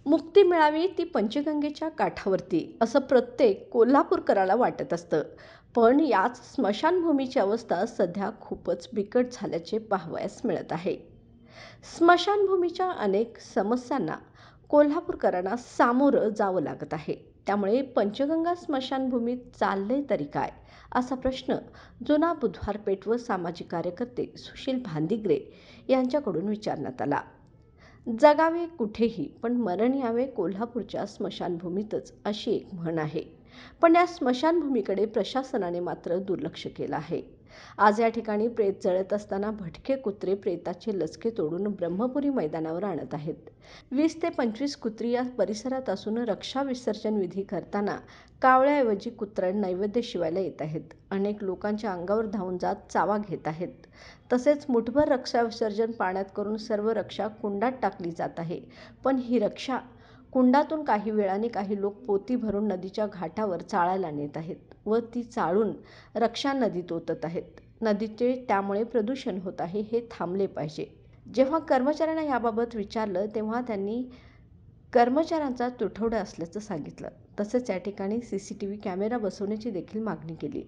मुक्ती मिळावी ती पंचगंगेच्या काठावरती, असं प्रत्येक कोल्हापूरकराला वाटत असतं. पण याच स्मशानभूमीची अवस्था सध्या खूपच बिकट झाल्याचे पाहावयास मिळत आहे. स्मशानभूमीच्या अनेक समस्यांना कोल्हापूरकरांना सामोरं जावं लागत आहे. त्यामुळे पंचगंगा स्मशानभूमीत चाललंय तरी काय, असा प्रश्न जुना बुधवार पेठ व सामाजिक कार्यकर्ते सुशील भांदिगरे यांच्याकडून विचारण्यात आला. जगावे कुठेही पण मरण यावे कोल्हापूरच्या स्मशानभूमीतच, अशी एक म्हण आहे. पण या स्मशानभूमीकडे प्रशासनाने मात्र दुर्लक्ष केलं आहे. आज या ठिकाणी प्रेत जळत असताना भटके कुत्रे प्रेताचे लचके तोडून ब्रह्मपुरी मैदानावर आणत आहेत. 20 ते 25 कुत्री या परिसरात असून रक्षा विसर्जन विधी करताना कावळ्याऐवजी कुत्र्याला नैवेद्य शिवायला येत आहेत. अनेक लोकांच्या अंगावर धावून जात चावा घेत आहेत. तसेच मुठभर रक्षा विसर्जन पाण्यात करून सर्व रक्षा कुंडात टाकली जात आहे. पण ही रक्षा कुंडातून काही वेळाने काही लोक पोती भरून नदीच्या घाटावर चाळायला नेत आहेत व ती चाळून रक्षा नदीत ओतत आहेत. नदीचे त्यामुळे प्रदूषण होत आहे, हे थांबले पाहिजे. जेव्हा कर्मचाऱ्यांना याबाबत विचारलं तेव्हा त्यांनी कर्मचाऱ्यांचा तुटवडा असल्याचं सांगितलं. तसेच या ठिकाणी सीसीटीव्ही कॅमेरा बसवण्याची देखील मागणी केली.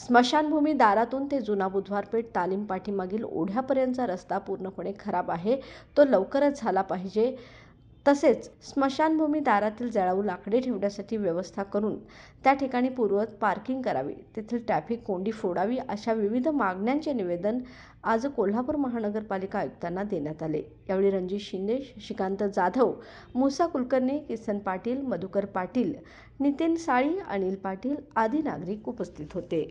स्मशानभूमी दारातून ते जुना बुधवार पेठ तालीम पाठीमागील ओढ्यापर्यंतचा रस्ता पूर्णपणे खराब आहे, तो लवकरच झाला पाहिजे. तसेच स्मशानभूमी दारातील जळाऊ लाकडे ठेवण्यासाठी व्यवस्था करून त्या ठिकाणी पूर्ववत पार्किंग करावी, तेथील ट्रॅफिक कोंडी फोडावी, अशा विविध मागण्यांचे निवेदन आज कोल्हापूर महानगरपालिका आयुक्तांना देण्यात आले. यावेळी रणजित शिंदे, शशिकांत जाधव, मुसा कुलकर्णी, किसन पाटील, मधुकर पाटील, नितीन साळी, अनिल पाटील आदी नागरिक उपस्थित होते.